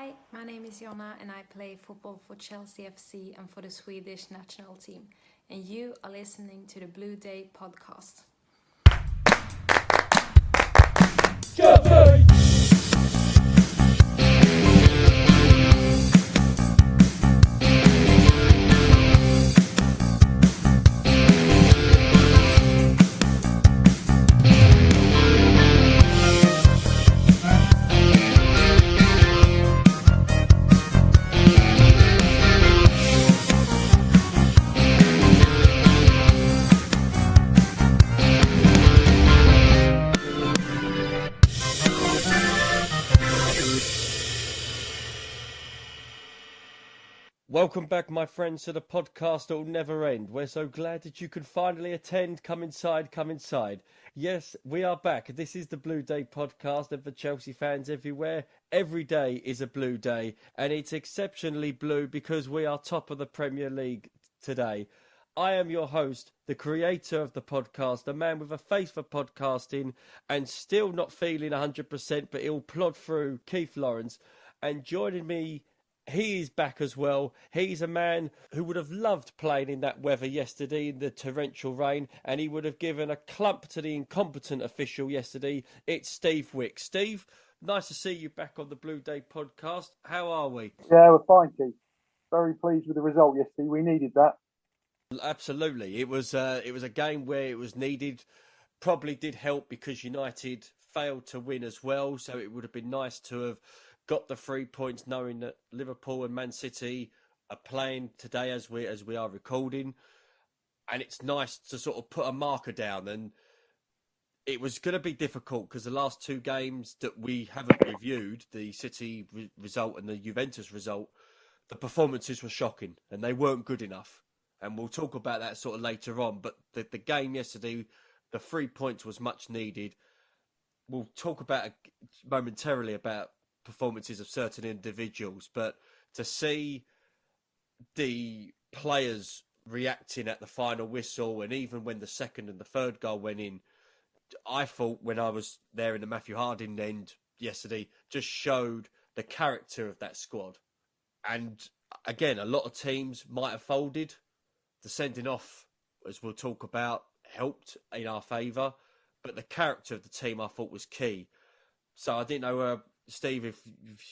Hi, my name is Jonna and I play football for Chelsea FC and for the Swedish national team. And you are listening to the Blue Day podcast. Welcome back, my friends, to the podcast that will never end. We're so glad that you can finally attend. Come inside, come inside. Yes, we are back. This is the Blue Day podcast, and for Chelsea fans everywhere, every day is a blue day, and it's exceptionally blue because we are top of the Premier League today. I am your host, the creator of the podcast, a man with a face for podcasting, and still not feeling 100%, but he'll plod through, Keith Lawrence, and joining me, he is back as well. He's a man who would have loved playing in that weather yesterday in the torrential rain, and he would have given a clump to the incompetent official yesterday. It's Steve Wick. Steve, nice to see you back on the Blue Day podcast. How are we? Yeah, we're fine, Keith. Very pleased with the result yesterday. We needed that. Absolutely. It was a game where it was needed. Probably did help because United failed to win as well, so it would have been nice to have got the 3 points, knowing that Liverpool and Man City are playing today as we are recording, and it's nice to sort of put a marker down. And it was going to be difficult because the last two games that we haven't reviewed, the City result and the Juventus result, the performances were shocking and they weren't good enough. And we'll talk about that sort of later on. But the game yesterday, the 3 points was much needed. We'll talk about momentarily about performances of certain individuals, but to see the players reacting at the final whistle, and even when the second and the third goal went in, I thought when I was there in the Matthew Harding end yesterday, just showed the character of that squad. And again, a lot of teams might have folded. The sending off, as we'll talk about, helped in our favour, but the character of the team I thought was key. So I didn't know, Steve, if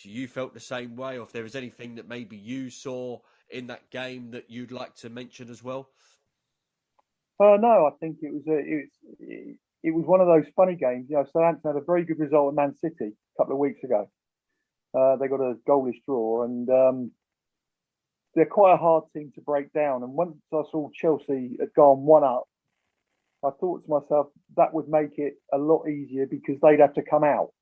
you felt the same way, or if there was anything that maybe you saw in that game that you'd like to mention as well. No, I think it was one of those funny games. You know, Southampton had a very good result at Man City a couple of weeks ago. They got a goalless draw, and they're quite a hard team to break down. And once I saw Chelsea had gone 1-up, I thought to myself that would make it a lot easier because they'd have to come out.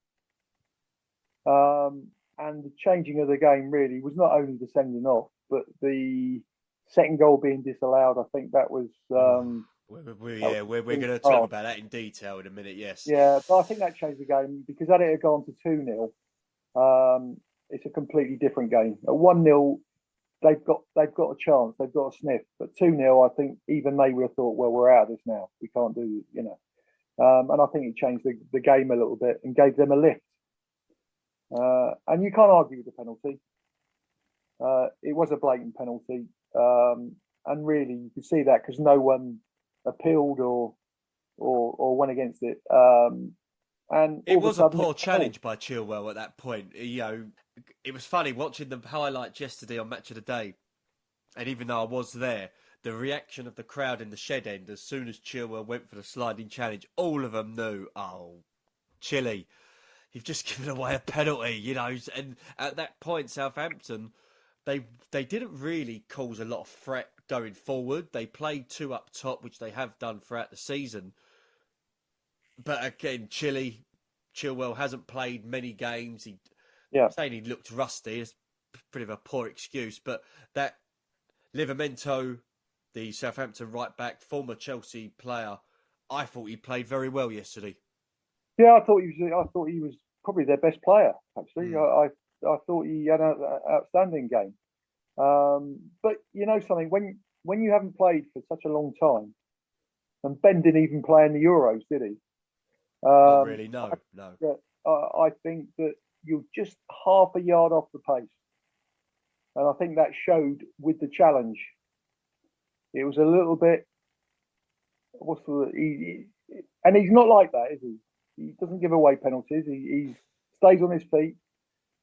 And the changing of the game really was not only the sending off, but the second goal being disallowed. I think that was. We're going to talk about that in detail in a minute. Yes. Yeah, but I think that changed the game because had it had gone to 2-0, it's a completely different game. At 1-0, they've got a chance, they've got a sniff. But 2-0, I think even they would have thought, well, we're out of this now. We can't do, and I think it changed the game a little bit and gave them a lift. And you can't argue with the penalty. It was a blatant penalty, and really you could see that because no one appealed or went against it. And it was a poor challenge by Chilwell at that point. You know, it was funny watching the highlights yesterday on Match of the Day, and even though I was there, the reaction of the crowd in the shed end as soon as Chilwell went for the sliding challenge, all of them knew, oh, Chile, you've just given away a penalty, and at that point, Southampton, they didn't really cause a lot of threat going forward. They played two up top, which they have done throughout the season. But again, Chilwell hasn't played many games. Saying he looked rusty is pretty of a poor excuse. But that Livramento, the Southampton right back, former Chelsea player, I thought he played very well yesterday. Yeah, I thought he was probably their best player. Actually, I thought he had an outstanding game. But you know something, when you haven't played for such a long time, and Ben didn't even play in the Euros, did he? Not really, no. I think that you're just half a yard off the pace. And I think that showed with the challenge. It was a little bit, and he's not like that, is he? He doesn't give away penalties. He stays on his feet,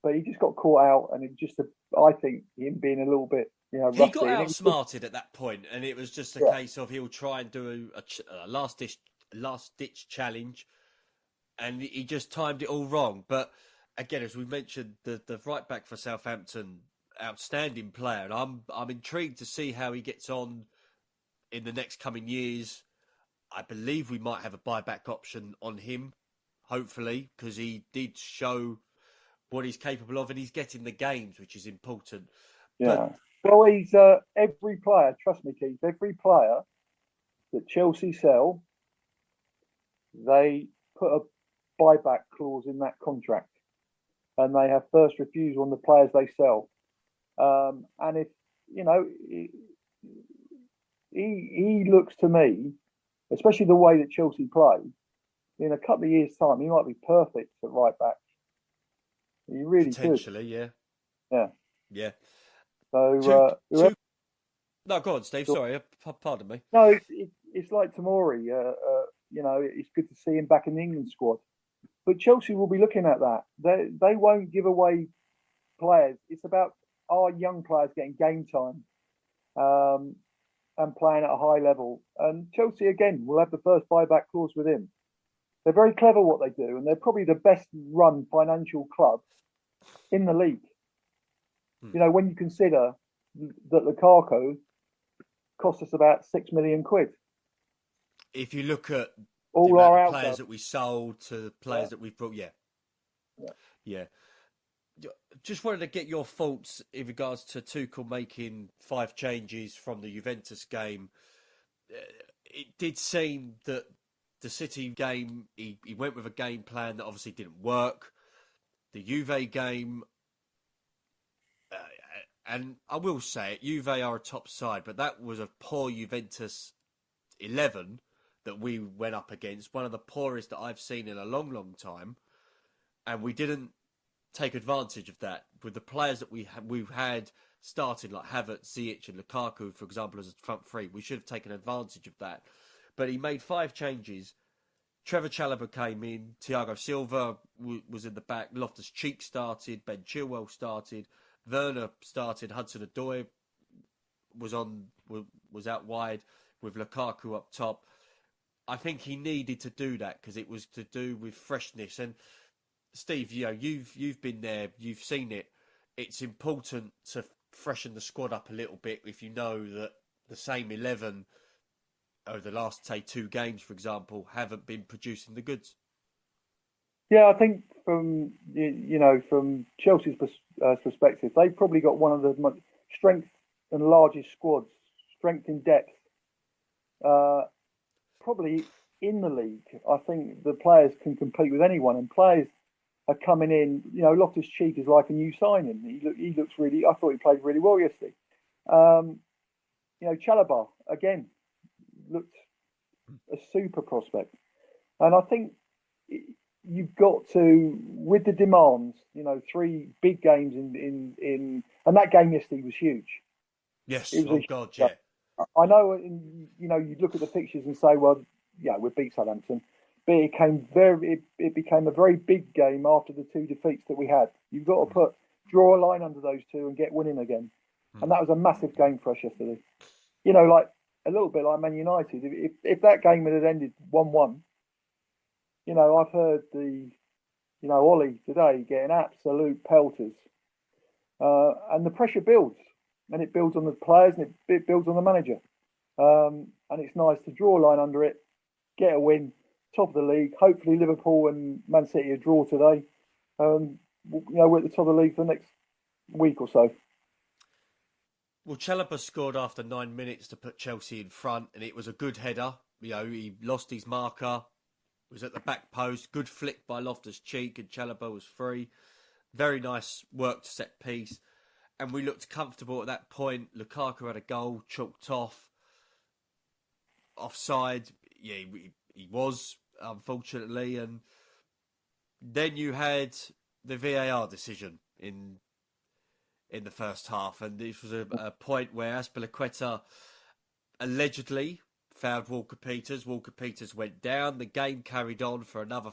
but he just got caught out, and it just, I think, him being a little bit, rusty. He got outsmarted at that point, and it was just a case of he'll try and do a last ditch challenge, and he just timed it all wrong. But again, as we mentioned, the right back for Southampton, outstanding player, and I'm intrigued to see how he gets on in the next coming years. I believe we might have a buyback option on him, hopefully, because he did show what he's capable of, and he's getting the games, which is important. Yeah. Well, he's every player. Trust me, Keith. Every player that Chelsea sell, they put a buyback clause in that contract, and they have first refusal on the players they sell. And if he looks to me, especially the way that Chelsea play, in a couple of years' time, he might be perfect at right back. He really potentially, could. Yeah. So, no, go on, Steve. Sorry, pardon me. No, it's like Tomori. It's good to see him back in the England squad. But Chelsea will be looking at that. They won't give away players. It's about our young players getting game time and playing at a high level. And Chelsea, again, will have the first buyback clause with him. They're very clever what they do, and they're probably the best run financial club in the league. When you consider that Lukaku cost us about £6 million. If you look at all the our players that we sold to the players that we've brought, yeah. Just wanted to get your thoughts in regards to Tuchel making 5 changes from the Juventus game. It did seem that the City game, he went with a game plan that obviously didn't work. The Juve game, and I will say it, Juve are a top side, but that was a poor Juventus 11 that we went up against, one of the poorest that I've seen in a long, long time. And we didn't take advantage of that with the players that we've had started, like Havertz, Ziyech and Lukaku, for example, as a front three. We should have taken advantage of that. But he made 5 changes. Trevor Chalobah came in. Thiago Silva was in the back. Loftus-Cheek started. Ben Chilwell started. Werner started. Hudson-Odoi was out wide with Lukaku up top. I think he needed to do that because it was to do with freshness. And Steve, you've been there, you've seen it. It's important to freshen the squad up a little bit if you know that the same 11 over the last, say, 2 games, for example, haven't been producing the goods. Yeah, I think from Chelsea's perspective, they've probably got one of the strength and largest squads, strength in depth, probably in the league. I think the players can compete with anyone, and players are coming in. Loftus-Cheek is like a new signing. He looks really. I thought he played really well yesterday. Chalobah again looked a super prospect, and I think you've got to, with the demands. 3 big games in and that game yesterday was huge. Yes, God, yeah. I know. You look at the fixtures and say, well, yeah, we beat Southampton. But it became a very big game after the 2 defeats that we had. You've got to draw a line under those 2 and get winning again. And that was a massive game for us yesterday. Like a little bit like Man United. If that game had ended 1-1, I've heard Ollie today getting absolute pelters. And the pressure builds. And it builds on the players and it builds on the manager. And it's nice to draw a line under it, get a win, top of the league. Hopefully Liverpool and Man City a draw today. We're at the top of the league for the next week or so. Well, Chalobah scored after 9 minutes to put Chelsea in front, and it was a good header. He lost his marker, was at the back post. Good flick by Loftus-Cheek, and Chalobah was free. Very nice work to set piece. And we looked comfortable at that point. Lukaku had a goal chalked off. Offside. Yeah, he was, unfortunately. And then you had the VAR decision in the first half, and this was a point where Azpilicueta allegedly fouled Walker Peters. Walker Peters went down. The game carried on for another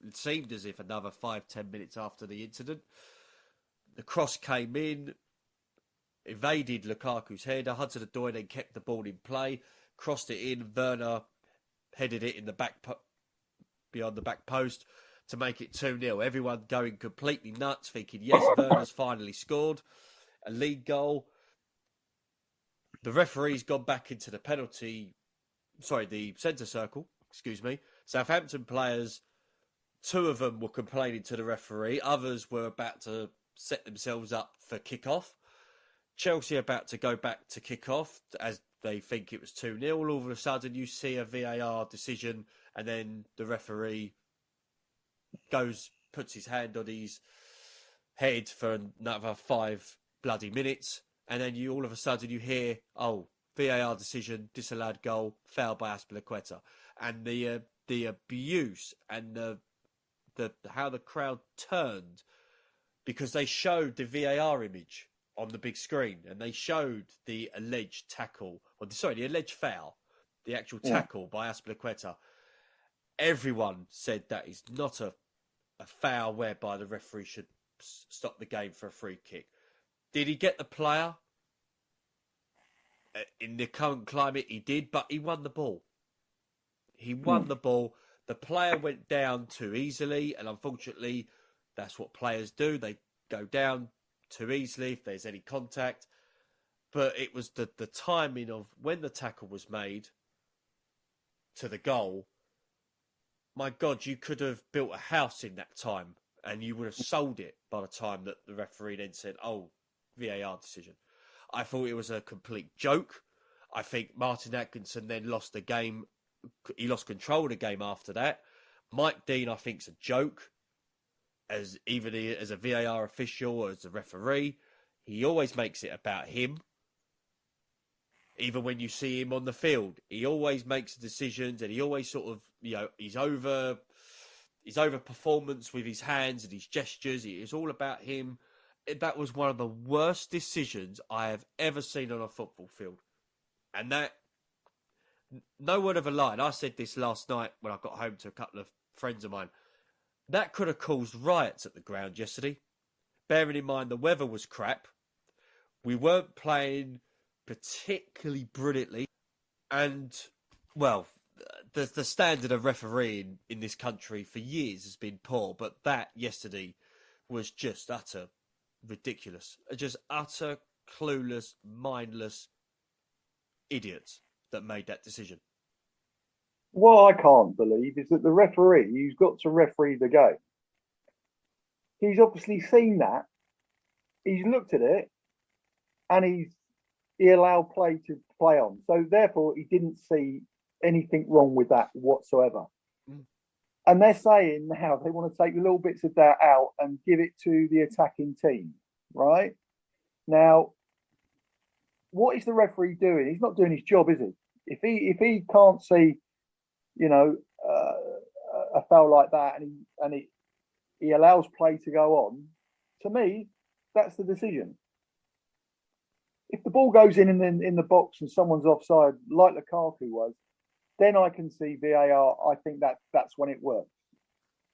it seemed as if another 5-10 minutes after the incident. The cross came in, evaded Lukaku's header. Hudson-Odoi then kept the ball in play, crossed it in. Werner headed it in the beyond the back post to make it 2-0. Everyone going completely nuts, thinking, yes, Werner's finally scored a league goal. The referee's gone back into the centre circle, Southampton players, 2 of them were complaining to the referee. Others were about to set themselves up for kick-off. Chelsea about to go back to kick-off as they think it was 2-0. All of a sudden, you see a VAR decision, and then the referee puts his hand on his head for another 5 bloody minutes. And then all of a sudden you hear, VAR decision, disallowed goal, foul by Azpilicueta. And the abuse and the how the crowd turned, because they showed the VAR image on the big screen, and they showed the alleged the alleged foul, the actual tackle by Azpilicueta. Everyone said that is not a foul whereby the referee should stop the game for a free kick. Did he get the player? In the current climate, he did, but he won the ball. He won the ball. The player went down too easily, and unfortunately, that's what players do. They go down too easily if there's any contact. But it was the timing of when the tackle was made to the goal. My God, you could have built a house in that time, and you would have sold it by the time that the referee then said, VAR decision. I thought it was a complete joke. I think Martin Atkinson then lost the game. He lost control of the game after that. Mike Dean, I think, is a joke. As a VAR official or as a referee, he always makes it about him. Even when you see him on the field, he always makes decisions, and he always sort of, he's over performance with his hands and his gestures. It's all about him. That was one of the worst decisions I have ever seen on a football field. And that, no word of a lie, and I said this last night when I got home to a couple of friends of mine, that could have caused riots at the ground yesterday. Bearing in mind the weather was crap. We weren't playing particularly brilliantly. And, well, the standard of refereeing in this country for years has been poor. But that yesterday was just utter ridiculous. Just utter clueless, mindless idiots that made that decision. What I can't believe is that the referee who's got to referee the game, he's obviously seen that, he's looked at it, and he allowed play to play on. So therefore, he didn't see anything wrong with that whatsoever. And they're saying now they want to take little bits of that out and give it to the attacking team, right? Now, what is the referee doing? He's not doing his job, is he? If he can't see, a foul like that, and he allows play to go on, to me, that's the decision. If the ball goes in the box and someone's offside, like Lukaku was, then I can see VAR. I think that's when it works.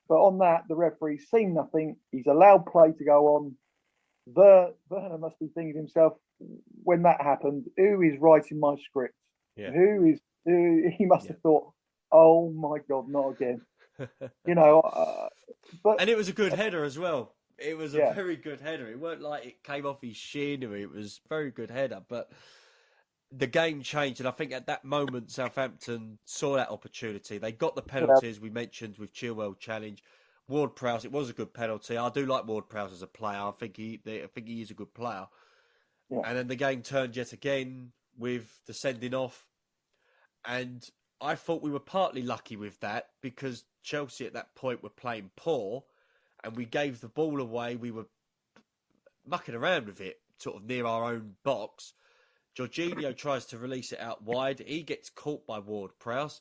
But on that, the referee's seen nothing. He's allowed play to go on. Werner must be thinking to himself, when that happened, who is writing my script? Yeah. He must have thought, oh my God, not again. And it was a good header as well. It was a very good header. It weren't like it came off his shin, or it was a very good header. But the game changed, and I think at that moment Southampton saw that opportunity. They got the penalties we mentioned with Chilwell challenge. Ward-Prowse, it was a good penalty. I do like Ward-Prowse as a player. I think he is a good player. Yeah. And then the game turned yet again with the sending off. And I thought we were partly lucky with that because Chelsea at that point were playing poor and we gave the ball away. We were mucking around with it, sort of near our own box. Jorginho tries to release it out wide. He gets caught by Ward-Prowse.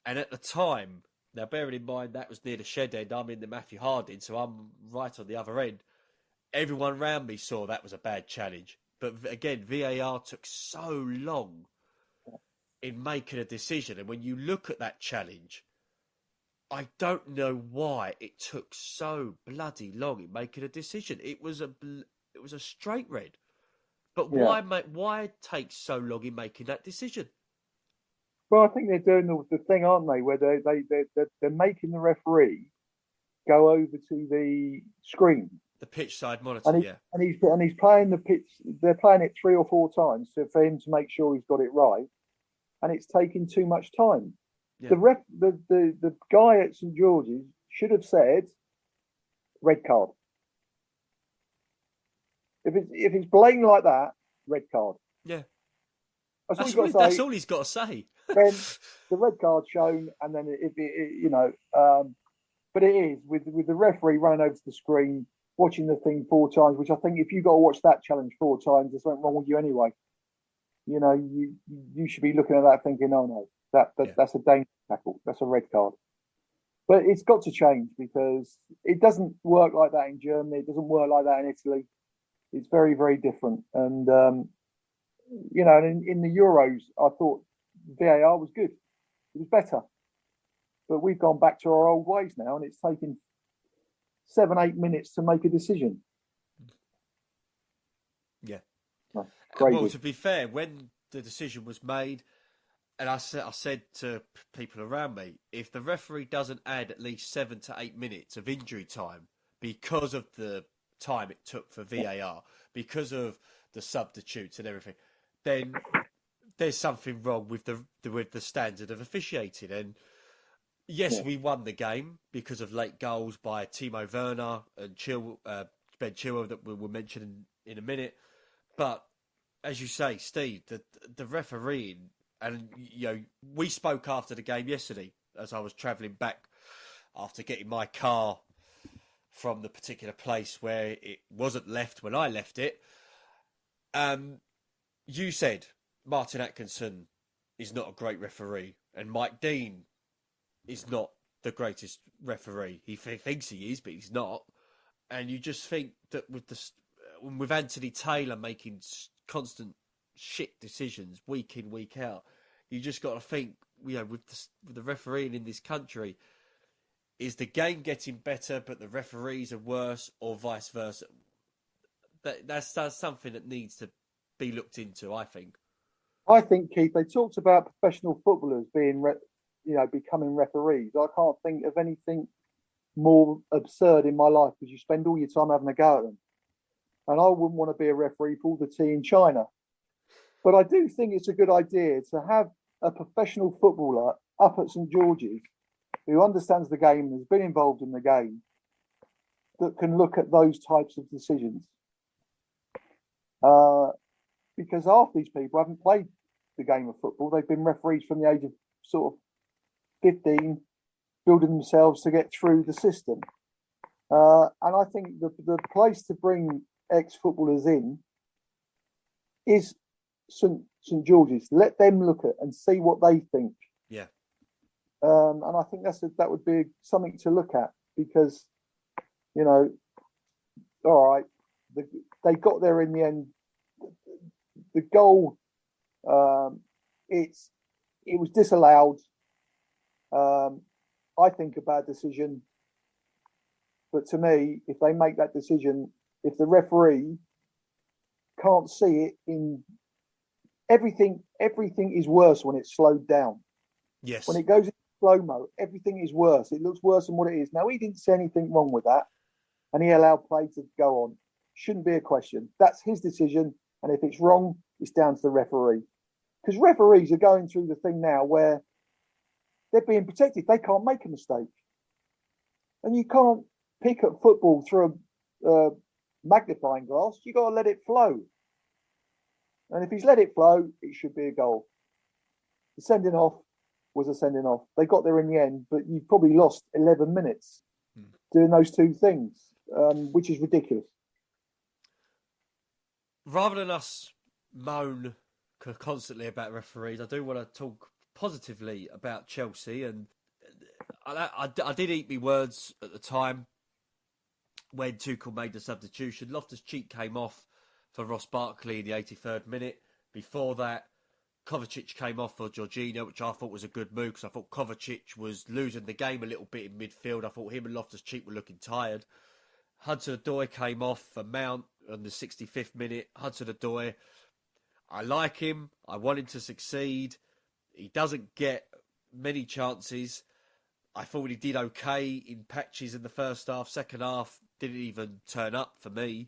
And at the time, Now, bearing in mind that was near the shed end, I'm in the Matthew Harding, so I'm right on the other end. Everyone round me saw that was a bad challenge. But again, VAR took so long in making a decision. And when you look at that challenge, I don't know why it took so bloody long in making a decision. It was a straight red. But why take so long in making that decision? Well, I think they're doing the thing, aren't they, where they're making the referee go over to the screen. The pitch side monitor, and he's playing the pitch. They're playing it 3 or 4 times for him to make sure he's got it right, and it's taking too much time. Yeah. The guy at St George's should have said red card. If it's blatant like that, red card. Yeah, that's all he's got to say. Then the red card shown, and then but it is with the referee running over to the screen, watching the thing 4 times, which I think if you got to watch that challenge 4 times, there's something wrong with you anyway. You know, you should be looking at that thinking, oh no, that's a dangerous tackle, that's a red card. But it's got to change because it doesn't work like that in Germany. It doesn't work like that in Italy. It's very, very different. And in the Euros, I thought VAR was good. It was better. But we've gone back to our old ways now, and it's taken 7-8 minutes to make a decision. Yeah. Crazy. Well, to be fair, when the decision was made, and I said to people around me, if the referee doesn't add at least 7 to 8 minutes of injury time because of the time it took for VAR, because of the substitutes and everything, then there's something wrong with the standard of officiating. And yes, we won the game because of late goals by Timo Werner and Ben Chilwell that we'll mention in a minute. But as you say, Steve, the refereeing, and we spoke after the game yesterday as I was travelling back after getting my car from the particular place where it wasn't left when I left it. You said Martin Atkinson is not a great referee, and Mike Dean is not the greatest referee. He thinks he is, but he's not. And you just think that with Anthony Taylor making constant shit decisions week in, week out, you just got to think, with the refereeing in this country, is the game getting better, but the referees are worse, or vice versa? That's something that needs to be looked into, I think. I think, Keith, they talked about professional footballers being, becoming referees. I can't think of anything more absurd in my life because you spend all your time having a go at them. And I wouldn't want to be a referee for all the tea in China. But I do think it's a good idea to have a professional footballer up at St George's who understands the game and has been involved in the game that can look at those types of decisions. Because half these people haven't played the game of football. They've been referees from the age of sort of 15, building themselves to get through the system. And I think the place to bring ex-footballers in is St George's. Let them look at and see what they think. Yeah. And I think that would be something to look at because, all right, they got there in the end. The goal, it was disallowed. I think a bad decision. But to me, if they make that decision, if the referee can't see it in everything is worse when it's slowed down. Yes. When it goes in slow-mo, everything is worse. It looks worse than what it is. Now, he didn't see anything wrong with that, and he allowed play to go on. Shouldn't be a question. That's his decision, and if it's wrong, it's down to the referee. Because referees are going through the thing now where they're being protected. They can't make a mistake. And you can't pick at football through a magnifying glass. You got to let it flow. And if he's let it flow, it should be a goal. The sending off was a sending off. They got there in the end, but you've probably lost 11 minutes doing those two things, which is ridiculous. Rather than us moan constantly about referees, I do want to talk positively about Chelsea. And I did eat me words at the time when Tuchel made the substitution. Loftus-Cheek came off for Ross Barkley in the 83rd minute. Before that, Kovacic came off for Jorginho, which I thought was a good move because I thought Kovacic was losing the game a little bit in midfield. I thought him and Loftus-Cheek were looking tired. Hudson-Odoi came off for Mount on the 65th minute. Hudson-Odoi, I like him. I want him to succeed. He doesn't get many chances. I thought he did okay in patches in the first half. Second half, didn't even turn up for me.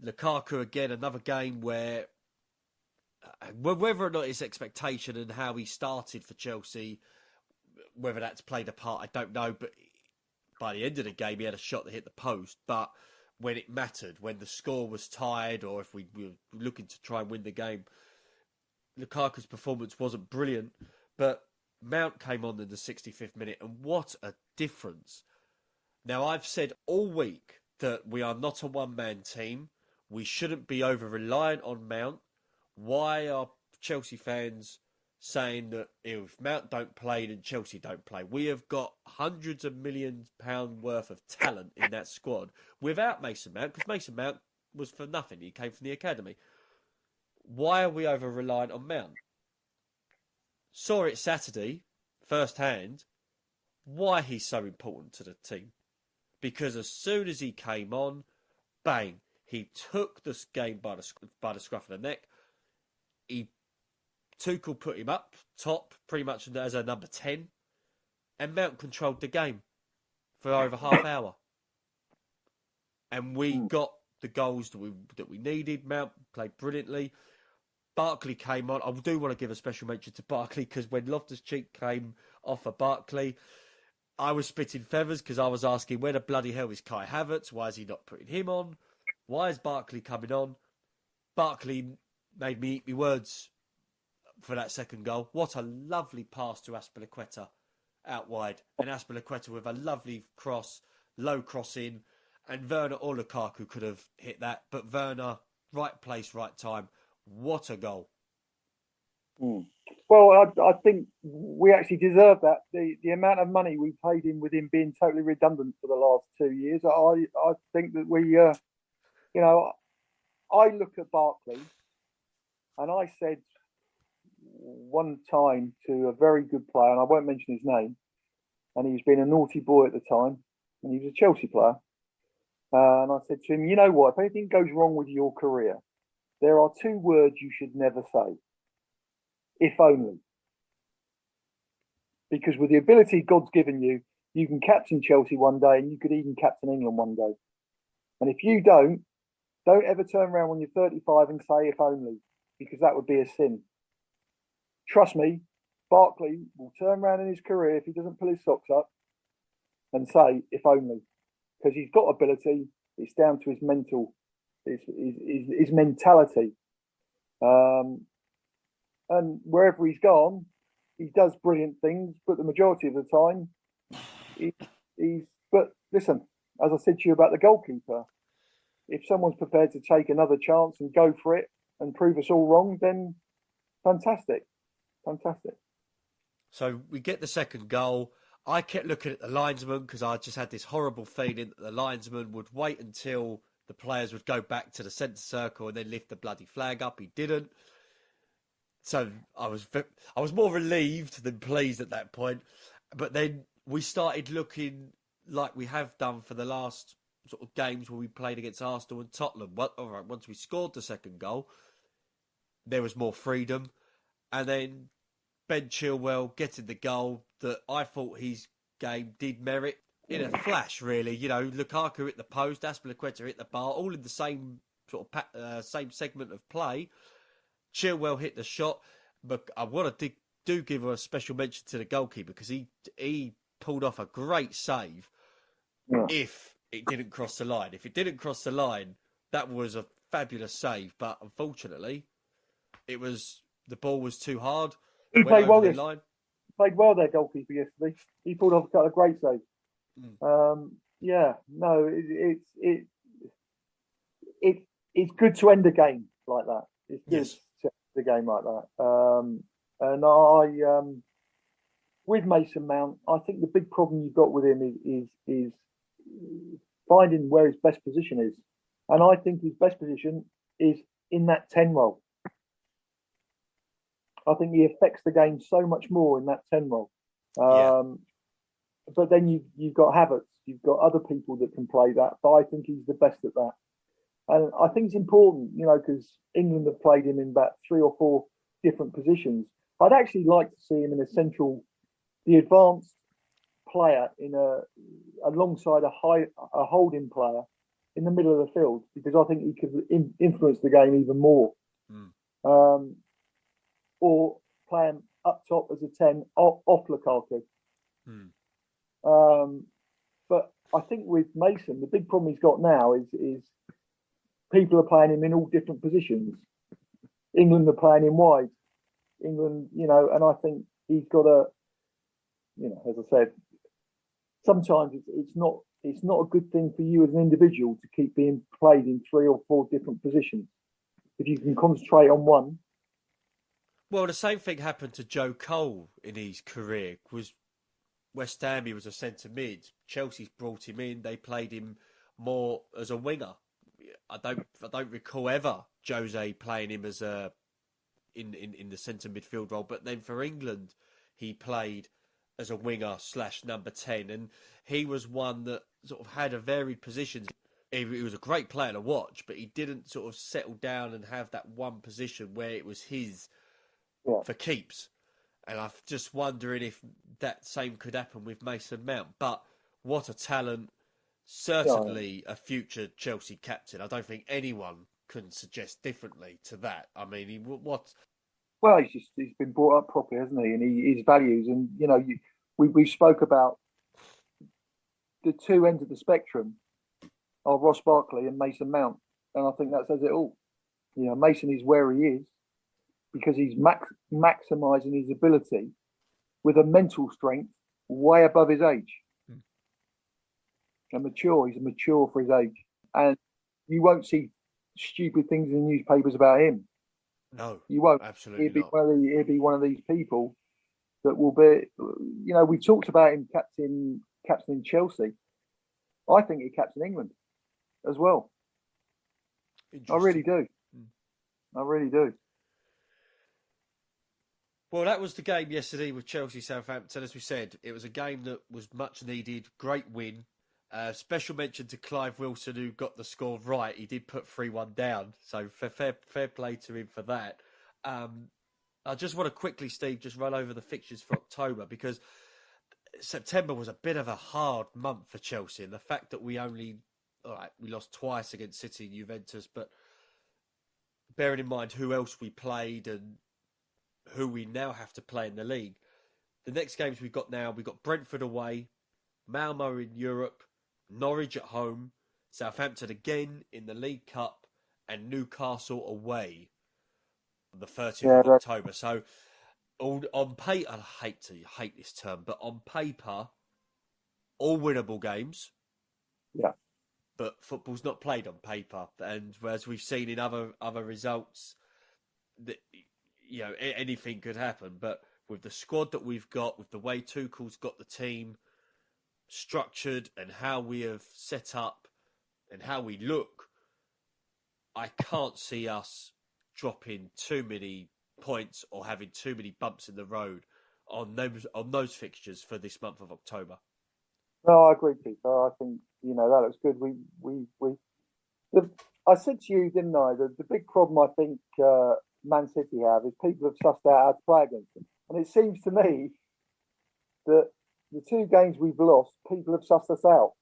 Lukaku, again, another game where whether or not his expectation and how he started for Chelsea, whether that's played a part, I don't know. But by the end of the game, he had a shot that hit the post. But when it mattered, when the score was tied, or if we were looking to try and win the game, Lukaku's performance wasn't brilliant. But Mount came on in the 65th minute, and what a difference. Now, I've said all week that we are not a one-man team. We shouldn't be over-reliant on Mount. Why are Chelsea fans saying that if Mount don't play, then Chelsea don't play? We have got hundreds of millions pound worth of talent in that squad without Mason Mount, because Mason Mount was for nothing. He came from the academy. Why are we over-reliant on Mount? Saw it Saturday, first hand, why he's so important to the team. Because as soon as he came on, bang, he took this game by the scruff of the neck. Tuchel put him up top, pretty much as a number 10, and Mount controlled the game for over half hour. And we got the goals that we needed. Mount played brilliantly. Barkley came on. I do want to give a special mention to Barkley, because when Loftus-Cheek came off for Barkley, I was spitting feathers because I was asking, where the bloody hell is Kai Havertz? Why is he not putting him on? Why is Barkley coming on? Barkley made me eat my words for that second goal. What a lovely pass to Azpilicueta out wide. And Azpilicueta with a lovely cross, low cross in. And Werner or Lukaku could have hit that. But Werner, right place, right time. What a goal. Well, I think we actually deserve that. The amount of money we paid him with him being totally redundant for the last 2 years, I think that we, I look at Barkley and I said one time to a very good player, and I won't mention his name, and he was being a naughty boy at the time, and he was a Chelsea player. And I said to him, you know what, if anything goes wrong with your career, there are 2 words you should never say. If only. Because with the ability God's given you, you can captain Chelsea one day and you could even captain England one day. And if you don't ever turn around when you're 35 and say if only, because that would be a sin. Trust me, Barkley will turn around in his career if he doesn't pull his socks up and say if only. Because he's got ability, it's down to his mental, his mentality. And wherever he's gone, he does brilliant things, but the majority of the time, he's. But listen, as I said to you about the goalkeeper, if someone's prepared to take another chance and go for it and prove us all wrong, then fantastic. So we get the second goal. I kept looking at the linesman because I just had this horrible feeling that the linesman would wait until the players would go back to the centre circle and then lift the bloody flag up. He didn't. So I was more relieved than pleased at that point. But then we started looking like we have done for the last sort of games where we played against Arsenal and Tottenham. Well, all right, once we scored the second goal, there was more freedom. And then Ben Chilwell getting the goal that I thought his game did merit in a flash, really. You know, Lukaku hit the post, Azpilicueta hit the bar, all in the same sort of same segment of play. Chilwell hit the shot, but I want to do give a special mention to the goalkeeper because he pulled off a great save. Yeah. If it didn't cross the line, that was a fabulous save. But unfortunately, the ball was too hard. He played well. Played well their goalkeeper yesterday. He pulled off a great save. It's good to end a game like that. It's good. Yes. The game like that, and with Mason Mount, I think the big problem you've got with him is finding where his best position is, and I think his best position is in that 10 role. I think he affects the game so much more in that 10 role. Yeah. But then you've got Havertz, you've got other people that can play that, but I think he's the best at that. And I think it's important, because England have played him in about 3 or 4 different positions. I'd actually like to see him in the advanced player alongside a holding player in the middle of the field, because I think he could influence the game even more. Or play him up top as a 10 off Lukaku. But I think with Mason, the big problem he's got now is people are playing him in all different positions. England are playing him wide. England, and I think he's got as I said, sometimes it's not a good thing for you as an individual to keep being played in 3 or 4 different positions. If you can concentrate on one. Well, the same thing happened to Joe Cole in his career. Was West Ham, he was a centre mid. Chelsea's brought him in. They played him more as a winger. I don't recall ever Jose playing him as in the centre midfield role. But then for England, he played as a winger / number 10, and he was one that sort of had a varied positions. He was a great player to watch, but he didn't sort of settle down and have that one position where it was his for keeps. And I'm just wondering if that same could happen with Mason Mount. But what a talent. Certainly a future Chelsea captain. I don't think anyone can suggest differently to that. I mean, Well, he's been brought up properly, hasn't he? And his values. And, we spoke about the 2 ends of the spectrum are Ross Barkley and Mason Mount. And I think that says it all. Mason is where he is because he's maximising his ability with a mental strength way above his age. And he's mature for his age. And you won't see stupid things in the newspapers about him. No, you won't. Absolutely he'll be not. He'll be one of these people that will be, we talked about him captaining Chelsea. I think he captain England as well. I really do. I really do. Well, that was the game yesterday with Chelsea-Southampton. As we said, it was a game that was much needed. Great win. Special mention to Clive Wilson, who got the score right. He did put 3-1 down, so fair play to him for that. I just want to quickly, Steve, just run over the fixtures for October, because September was a bit of a hard month for Chelsea, and the fact that we lost twice against City and Juventus, but bearing in mind who else we played and who we now have to play in the league, the next games we've got Brentford away, Malmo in Europe, Norwich at home, Southampton again in the League Cup, and Newcastle away on the 30th of October. So, on paper, I hate this term, but on paper, all winnable games. Yeah. But football's not played on paper, and as we've seen in other results, that anything could happen. But with the squad that we've got, with the way Tuchel's got the team structured and how we have set up and how we look, I can't see us dropping too many points or having too many bumps in the road on those fixtures for this month of October. No, I agree, Peter. I think that looks good. I said to you, didn't I? The big problem I think Man City have is people have sussed out how to play against them, and it seems to me that the 2 games we've lost, people have sussed us out,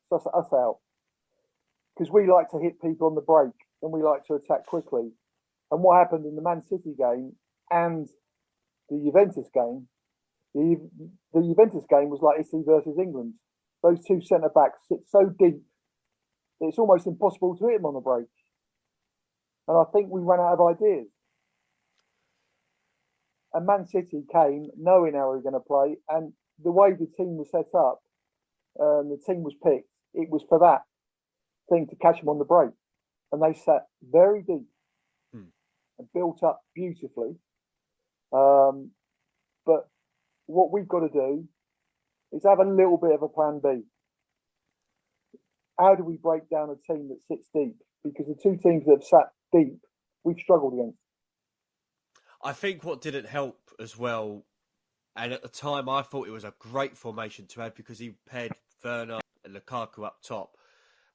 because we like to hit people on the break and we like to attack quickly. And what happened in the Man City game and the Juventus game, the Juventus game was like Italy versus England. Those 2 centre-backs sit so deep that it's almost impossible to hit them on the break. And I think we ran out of ideas. And Man City came knowing how we were going to play, and the way the team was set up, the team was picked, it was for that thing to catch them on the break. And they sat very deep and built up beautifully. But what we've got to do is have a little bit of a plan B. How do we break down a team that sits deep? Because the two teams that have sat deep, we've struggled against. I think what didn't help as well, and at the time I thought it was a great formation to have because he paired Werner and Lukaku up top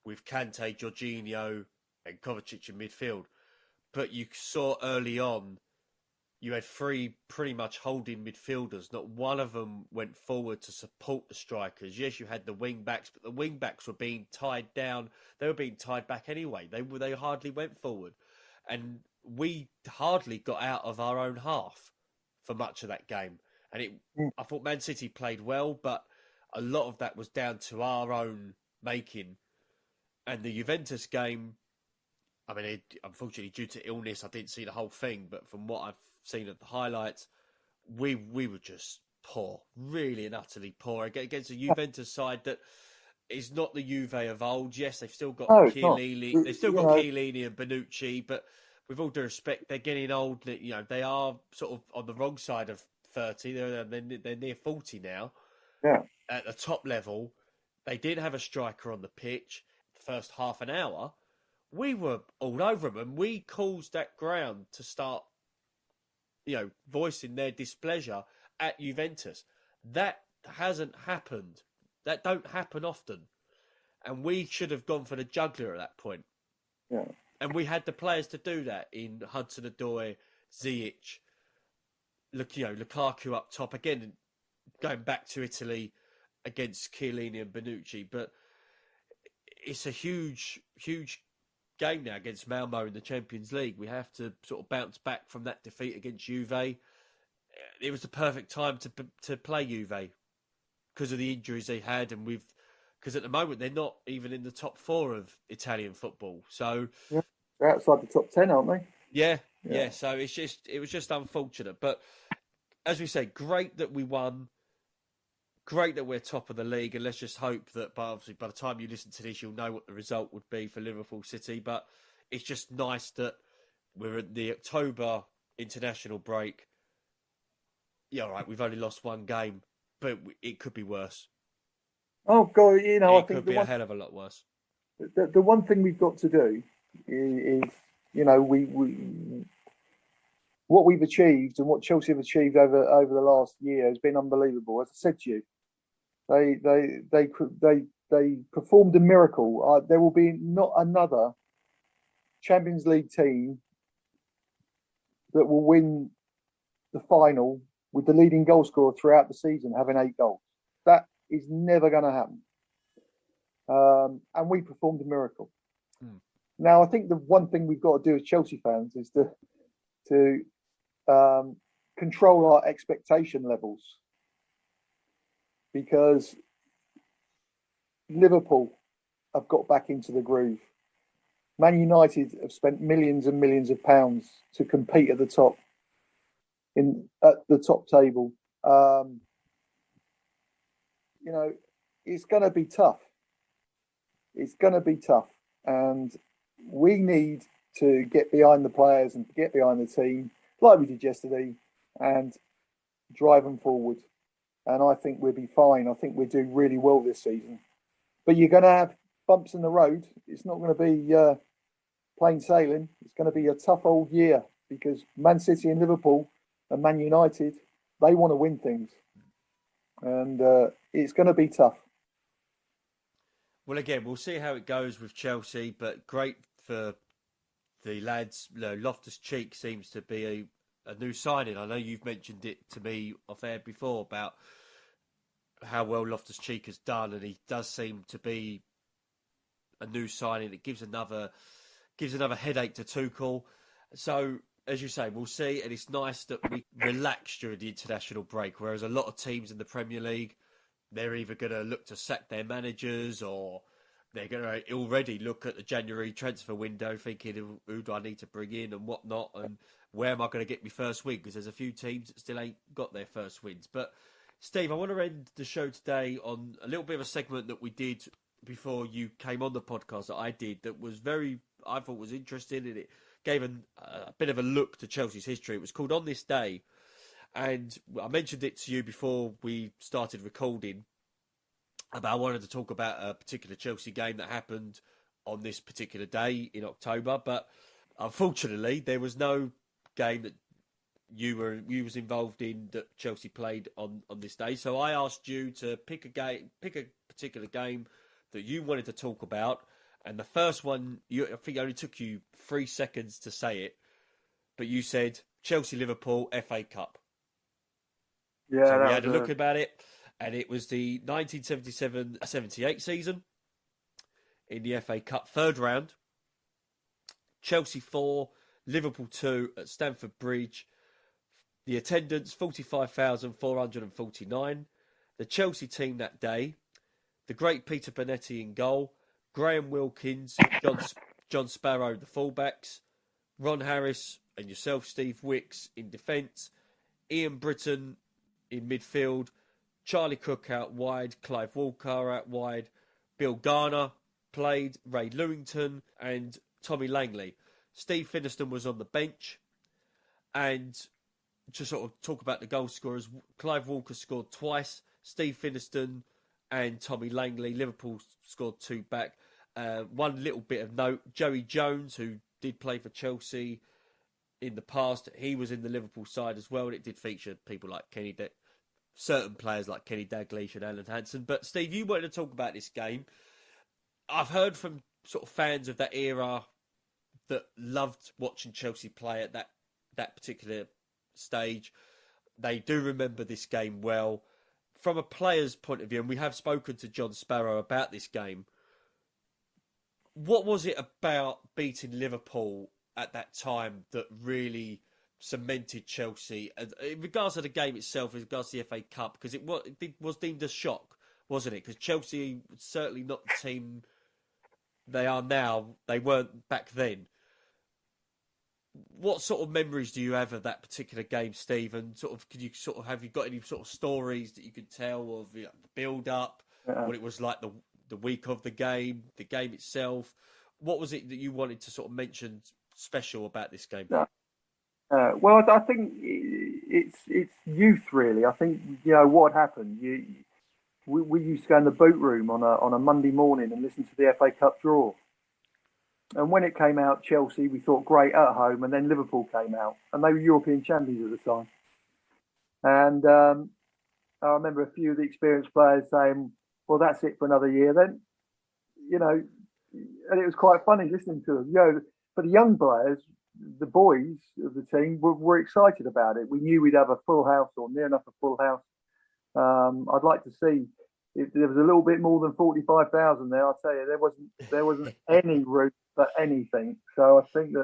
with Kante, Jorginho and Kovacic in midfield. But you saw early on, you had three pretty much holding midfielders. Not one of them went forward to support the strikers. Yes, you had the wing backs, but the wing backs were being tied down. They were being tied back anyway. They hardly went forward. And we hardly got out of our own half for much of that game. And I thought Man City played well, but a lot of that was down to our own making. And the Juventus game, I mean, unfortunately, due to illness, I didn't see the whole thing. But from what I've seen of the highlights, we were just poor, really and utterly poor against a Juventus side that is not the Juve of old. Yes, they've still got Chiellini, they've still got Chiellini and Bonucci, but with all due respect, they're getting old. You know, they are sort of on the wrong side of 30. They're near 40 now. Yeah. At the top level, they did have a striker on the pitch. The first half an hour, we were all over them, and we caused that ground to start, voicing their displeasure at Juventus. That hasn't happened. That don't happen often. And we should have gone for the juggler at that point. Yeah. And we had the players to do that in Hudson-Odoi, Ziyech, Lukaku up top. Again, going back to Italy against Chiellini and Bonucci. But it's a huge, huge game now against Malmo in the Champions League. We have to sort of bounce back from that defeat against Juve. It was the perfect time to play Juve because of the injuries they had, and because at the moment they're not even in the top 4 of Italian football. So they're outside the top 10, aren't they? Yeah. So it was just unfortunate, but as we say, great that we won. Great that we're top of the league, and let's just hope that by the time you listen to this, you'll know what the result would be for Liverpool City. But it's just nice that we're at the October international break. Yeah, all right, we've only lost one game, but it could be worse. Oh, God, I think it could be a hell of a lot worse. The one thing we've got to do is what we've achieved and what Chelsea have achieved over the last year has been unbelievable. As I said to you, they performed a miracle. There will be not another Champions League team that will win the final with the leading goal scorer throughout the season having 8 goals. That is never going to happen. And we performed a miracle. Now, I think the one thing we've got to do as Chelsea fans is to control our expectation levels, because Liverpool have got back into the groove. Man United have spent millions and millions of pounds to compete at the top table. It's going to be tough. It's going to be tough, and we need to get behind the players and get behind the team like we did yesterday and drive them forward. And I think we'll be fine. I think we'll do really well this season. But you're going to have bumps in the road. It's not going to be plain sailing. It's going to be a tough old year, because Man City and Liverpool and Man United, they want to win things. And it's going to be tough. Well, again, we'll see how it goes with Chelsea, but great for the lads. Loftus-Cheek seems to be a new signing. I know you've mentioned it to me off air before about how well Loftus-Cheek has done, and he does seem to be a new signing. It gives another headache to Tuchel. So, as you say, we'll see, and it's nice that we relax during the international break, whereas a lot of teams in the Premier League, they're either going to look to sack their managers, or they're going to already look at the January transfer window thinking, who do I need to bring in and whatnot, and where am I going to get my first win? Because there's a few teams that still ain't got their first wins. But, Steve, I want to end the show today on a little bit of a segment that we did before you came on the podcast that I did that was I thought was interesting, and it gave a bit of a look to Chelsea's history. It was called On This Day. And I mentioned it to you before we started recording about I wanted to talk about a particular Chelsea game that happened on this particular day in October. But unfortunately, there was no game that you was involved in that Chelsea played on this day. So I asked you to pick a particular game that you wanted to talk about. And the first one, I think it only took you 3 seconds to say it, but you said Chelsea-Liverpool FA Cup. Yeah, so we had a look about it, and it was the 1977-78 season in the FA Cup third round. Chelsea 4, Liverpool 2 at Stamford Bridge. The attendance, 45,449. The Chelsea team that day, the great Peter Bonetti in goal, Graham Wilkins, John Sparrow, the fullbacks, Ron Harris and yourself, Steve Wicks, in defence, Ian Britton in midfield, Charlie Cook out wide, Clive Walker out wide, Bill Garner played, Ray Lewington and Tommy Langley. Steve Finiston was on the bench. And to sort of talk about the goal scorers, Clive Walker scored twice, Steve Finiston and Tommy Langley. Liverpool scored 2 back. One little bit of note, Joey Jones, who did play for Chelsea in the past, he was in the Liverpool side as well, and it did feature people like certain players like Kenny Dalglish and Alan Hansen. But Steve, you wanted to talk about this game. I've heard from sort of fans of that era that loved watching Chelsea play at that particular stage. They do remember this game well. From a player's point of view, and we have spoken to John Sparrow about this game, what was it about beating Liverpool at that time that really cemented Chelsea? In regards to the game itself, in regards to the FA Cup, because it was deemed a shock, wasn't it? Because Chelsea was certainly not the team they are now. They weren't back then. What sort of memories do you have of that particular game, Steve? And have you got any sort of stories that you could tell of the build up, what it was like the week of the game itself? What was it that you wanted to sort of mention special about this game? Well, I think it's youth, really. I think what happened. We used to go in the boot room on a Monday morning and listen to the FA Cup draw. And when it came out, Chelsea, we thought great at home, and then Liverpool came out, and they were European champions at the time. And I remember a few of the experienced players saying, "Well, that's it for another year." Then, and it was quite funny listening to them. For the young players, the boys of the team were excited about it. We knew we'd have a full house or near enough a full house. I'd like to see if there was a little bit more than 45,000 there. I'll tell you, there wasn't any room for anything. So I think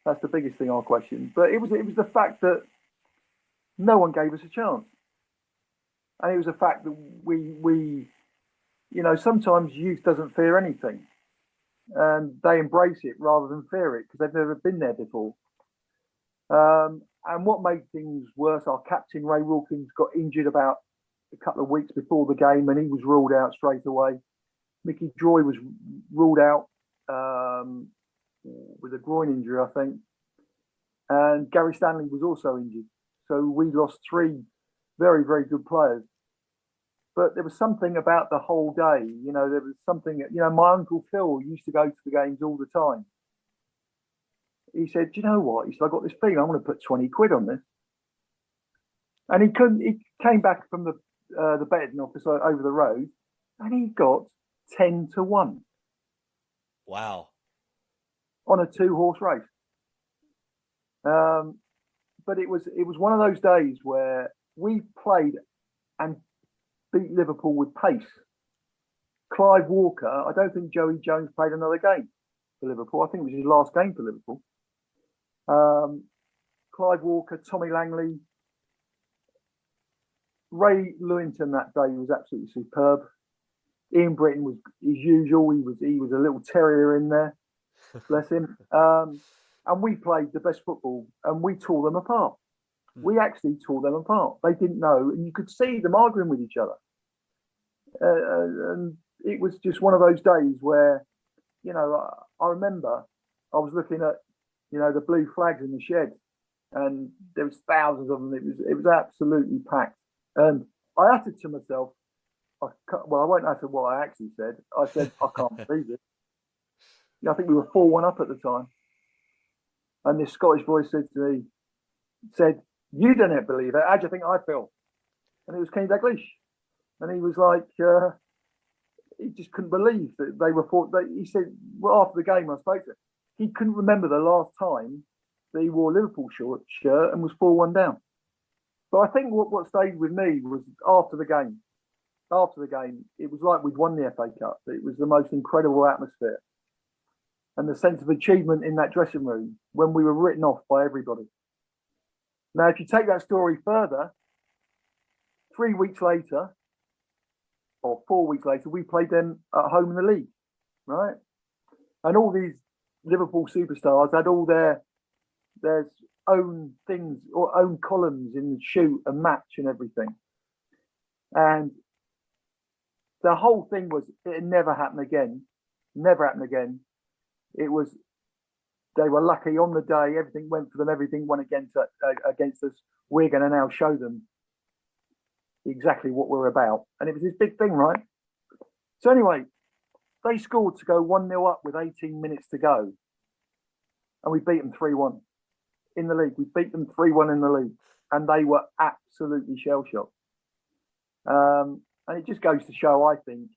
that's the biggest thing I'll question. But it was the fact that no one gave us a chance, and it was the fact that we sometimes youth doesn't fear anything, and they embrace it rather than fear it because they've never been there before. And what made things worse, our captain Ray Wilkins got injured about a couple of weeks before the game, and he was ruled out straight away. Mickey Droy was ruled out with a groin injury, I think, and Gary Stanley was also injured. So we lost 3 very, very good players. But there was something about the whole day. There was something. My uncle Phil used to go to the games all the time. He said, "Do you know what?" He said, "I got this feeling I'm going to put 20 quid on this." And he couldn't. He came back from the betting office over the road, and he got 10-1. Wow! On a 2-horse race. But it was one of those days where we played and beat Liverpool with pace. Clive Walker, I don't think Joey Jones played another game for Liverpool. I think it was his last game for Liverpool. Clive Walker, Tommy Langley, Ray Lewington that day was absolutely superb. Ian Britton was as usual. He was a little terrier in there, bless him. And we played the best football, and we tore them apart. We actually tore them apart. They didn't know, and you could see them arguing with each other. And it was just one of those days where, I remember I was looking at, the blue flags in the shed, and there was thousands of them. It was absolutely packed. And I uttered to myself, I won't utter what I actually said. I said, I can't believe it. I think we were 4-1 up at the time. And this Scottish boy said to me, you don't believe it. How do you think I feel? And it was Kenny Dalglish. And he was like, he just couldn't believe that they were he said, well, after the game I spoke to him, he couldn't remember the last time that he wore a Liverpool shirt and was 4-1 down. But I think what stayed with me was after the game. After the game, it was like we'd won the FA Cup. It was the most incredible atmosphere. And the sense of achievement in that dressing room when we were written off by everybody. Now, if you take that story further, 3 weeks later, or 4 weeks later, we played them at home in the league, right? And all these Liverpool superstars had all their own things or own columns in the shoot and match and everything. And the whole thing was, it never happened again. Never happened again. It was, they were lucky on the day. Everything went for them. Everything went against us. We're going to now show them exactly what we're about. And it was this big thing, right? So anyway, they scored to go 1-0 up with 18 minutes to go. And we beat them 3-1 in the league. We beat them 3-1 in the league. And they were absolutely shell-shocked. And it just goes to show, I think,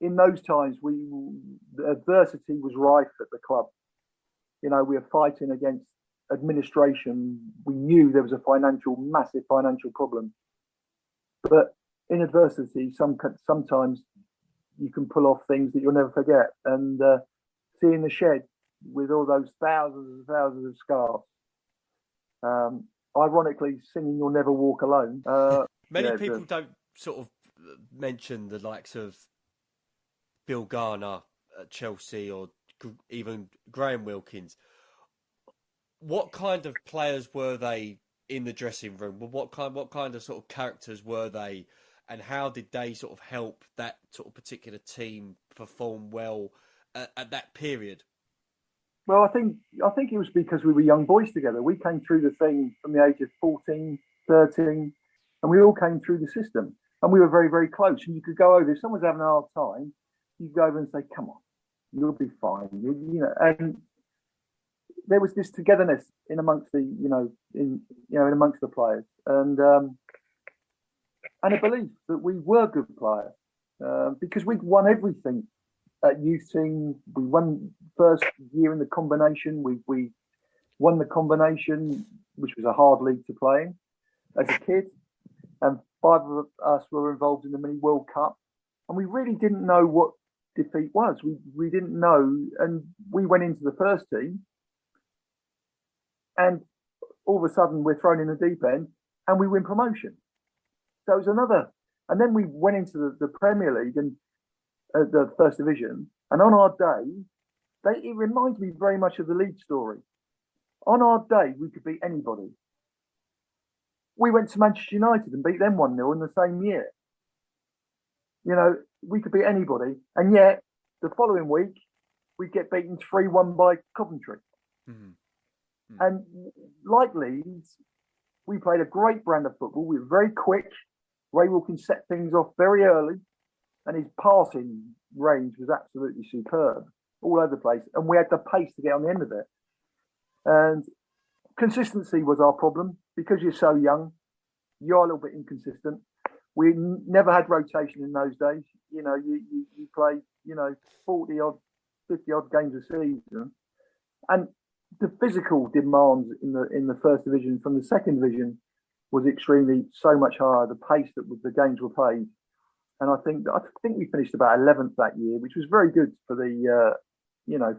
in those times, the adversity was rife at the club. You know, we were fighting against administration. We knew there was a massive financial problem. But in adversity, sometimes you can pull off things that you'll never forget. And seeing the shed with all those thousands and thousands of scarves, ironically singing "You'll Never Walk Alone." Many people don't sort of mention the likes of Bill Garner at Chelsea or even Graham Wilkins. What kind of players were they in the dressing room? What kind of sort of characters were they, and how did they sort of help that sort of particular team perform well at that period? Well, I think it was because we were young boys together. We came through the thing from the age of 14, 13, and we all came through the system. And we were very, very close. And you could go over, if someone's having a hard time, you go over and say, come on, you'll be fine. You know, and there was this togetherness in amongst the, in amongst the players. And a belief that we were good players because we'd won everything at youth team. We won first year in the combination. We won the combination, which was a hard league to play in as a kid. And 5 of us were involved in the Mini World Cup. And we really didn't know what defeat was. We didn't know. And we went into the first team. And all of a sudden, we're thrown in the deep end and we win promotion. So it was another. And then we went into the Premier League and the First Division. And on our day, it reminds me very much of the Leeds story. On our day, we could beat anybody. We went to Manchester United and beat them 1-0 in the same year. You know, we could beat anybody. And yet, the following week, we get beaten 3-1 by Coventry. Mm-hmm. Mm-hmm. And like Leeds, we played a great brand of football. We were very quick. Ray Wilkins set things off very early. And his passing range was absolutely superb, all over the place. And we had the pace to get on the end of it. And consistency was our problem. Because you're so young, you're a little bit inconsistent. We never had rotation in those days. You know, you play, 40 odd, 50 odd games a season. And the physical demands in the First Division from the Second Division was extremely so much higher. The pace that the games were played. And I think we finished about 11th that year, which was very good for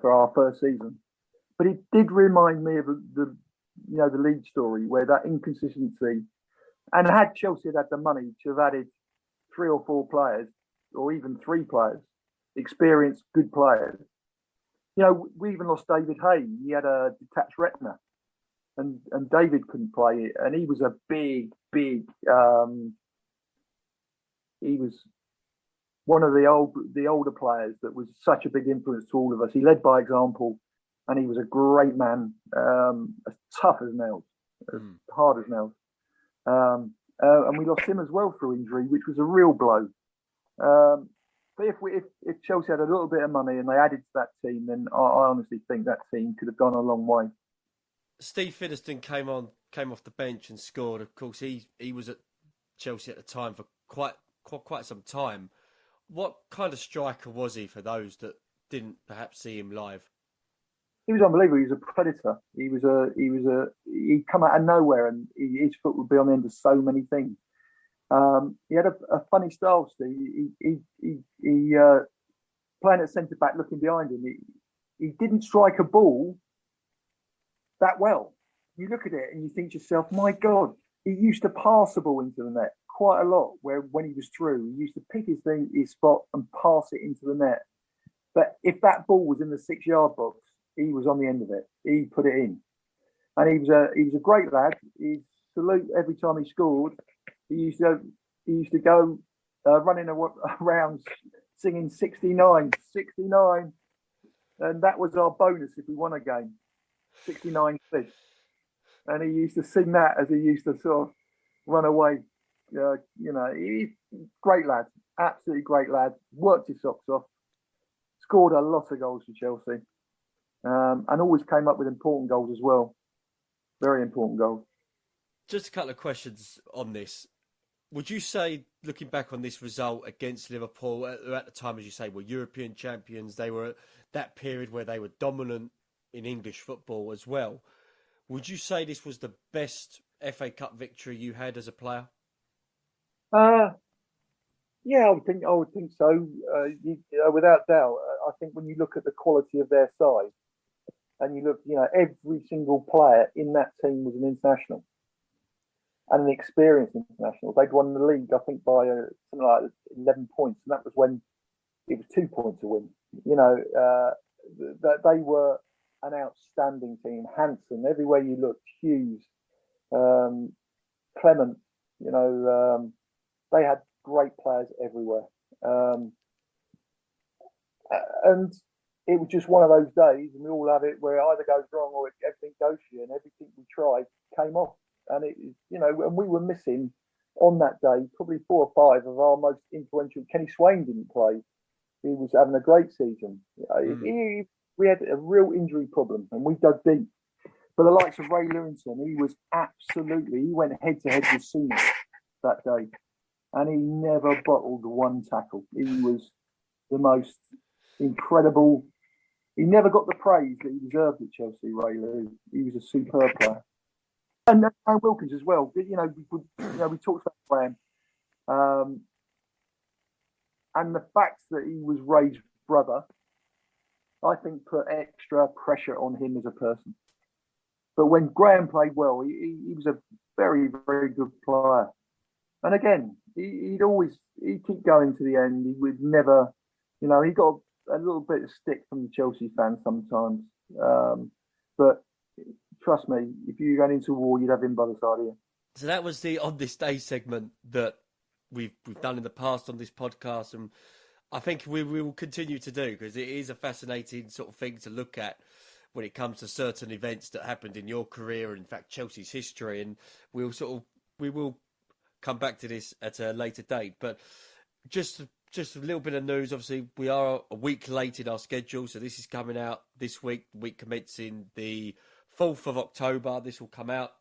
for our first season. But it did remind me of the Leeds story where that inconsistency, and had Chelsea had the money to have added 3 or 4 players, or even 3 players, experienced good players. You know, we even lost David Hay. He had a detached retina, and David couldn't play it, and he was a big. He was one of the older players that was such a big influence to all of us. He led by example, and he was a great man, as tough as nails, as hard as nails. And we lost him as well through injury, which was a real blow. But if Chelsea had a little bit of money and they added to that team, then I honestly think that team could have gone a long way. Steve Fiddleston came off the bench and scored. Of course, he was at Chelsea at the time for quite some time. What kind of striker was he for those that didn't perhaps see him live? He was unbelievable. He was a predator. He'd come out of nowhere, and his foot would be on the end of so many things. He had a funny style, Steve. He playing at centre back, looking behind him. He didn't strike a ball that well. You look at it and you think to yourself, my God, he used to pass the ball into the net quite a lot. Where when he was through, he used to pick his spot and pass it into the net. But if that ball was in the 6-yard box, he was on the end of it. He put it in, and he was a great lad. He'd salute every time he scored. He used to go running around singing 69, 69, and that was our bonus if we won a game. 69 fish, and he used to sing that as he used to sort of run away. He's great lad, absolutely great lad. Worked his socks off, scored a lot of goals for Chelsea. And always came up with important goals as well. Very important goals. Just a couple of questions on this. Would you say, looking back on this result against Liverpool, at the time, as you say, were European champions, they were at that period where they were dominant in English football as well. Would you say this was the best FA Cup victory you had as a player? Yeah, I would think so. Without doubt. I think when you look at the quality of their side, and you look, every single player in that team was an international and an experienced international. They'd won the league, I think, by something like 11 points, and that was when it was 2 points to win. That they were an outstanding team. Hansen, everywhere you looked, Hughes, Clement. They had great players everywhere, and it was just one of those days, and we all have it where it either goes wrong or everything goes for you, and everything we tried came off. And and we were missing on that day probably 4 or 5 of our most influential. Kenny Swain didn't play; he was having a great season. We had a real injury problem, and we dug deep. But the likes of Ray Lewington, he went head to head with Seaman that day, and he never bottled one tackle. He was the most incredible. He never got the praise that he deserved at Chelsea, Ray Lou. He was a superb player. And Graham Wilkins as well. We talked about Graham. And the fact that he was Ray's brother, I think, put extra pressure on him as a person. But when Graham played well, he was a very, very good player. And again, he'd keep going to the end. He would never, he got a little bit of stick from the Chelsea fans sometimes. But trust me, if you're going into war, you'd have him by the side of you. So that was the On This Day segment that we've done in the past on this podcast, and I think we will continue to do, because it is a fascinating sort of thing to look at when it comes to certain events that happened in your career, and in fact Chelsea's history, and we will come back to this at a later date. But just a little bit of news. Obviously, we are a week late in our schedule, so this is coming out this week. The week commencing the 4th of October. This will come out.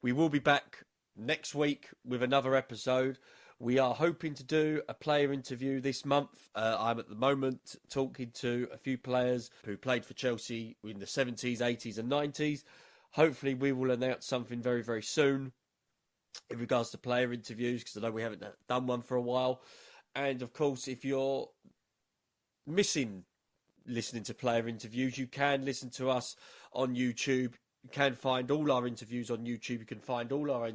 We will be back next week with another episode. We are hoping to do a player interview this month. I'm at the moment talking to a few players who played for Chelsea in the 70s, 80s and 90s. Hopefully we will announce something very, very soon in regards to player interviews, because I know we haven't done one for a while. And of course, if you're missing listening to player interviews, you can listen to us on YouTube. You can find all our interviews on YouTube. You can find all our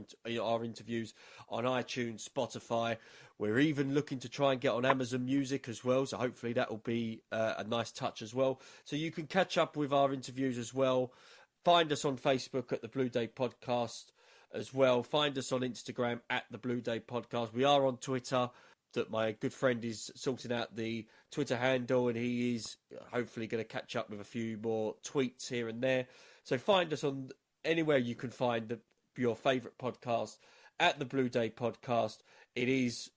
interviews on iTunes, Spotify. We're even looking to try and get on Amazon Music as well. So hopefully that will be a nice touch as well. So you can catch up with our interviews as well. Find us on Facebook at the Blue Day Podcast as well. Find us on Instagram at the Blue Day Podcast. We are on Twitter. that my good friend is sorting out the Twitter handle, and he is hopefully going to catch up with a few more tweets here and there. So find us on anywhere you can find your favourite podcast at the Blue Day Podcast. It is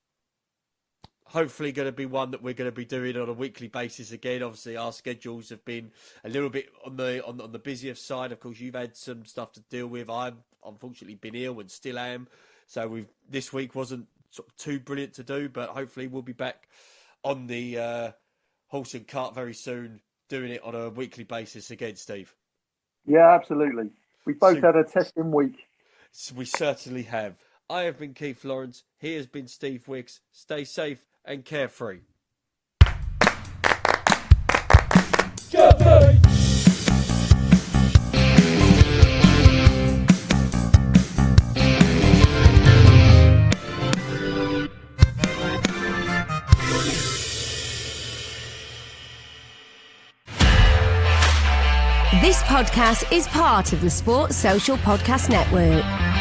hopefully going to be one that we're going to be doing on a weekly basis again. Obviously, our schedules have been a little bit on the busier side. Of course, you've had some stuff to deal with. I've unfortunately been ill and still am. So this week wasn't sort of too brilliant to do, but hopefully we'll be back on the horse and cart very soon, doing it on a weekly basis again, Steve. Yeah, absolutely. We both had a testing week. We certainly have. I have been Keith Lawrence. He has been Steve Wicks. Stay safe and carefree. Carefree! This podcast is part of the Sports Social Podcast Network.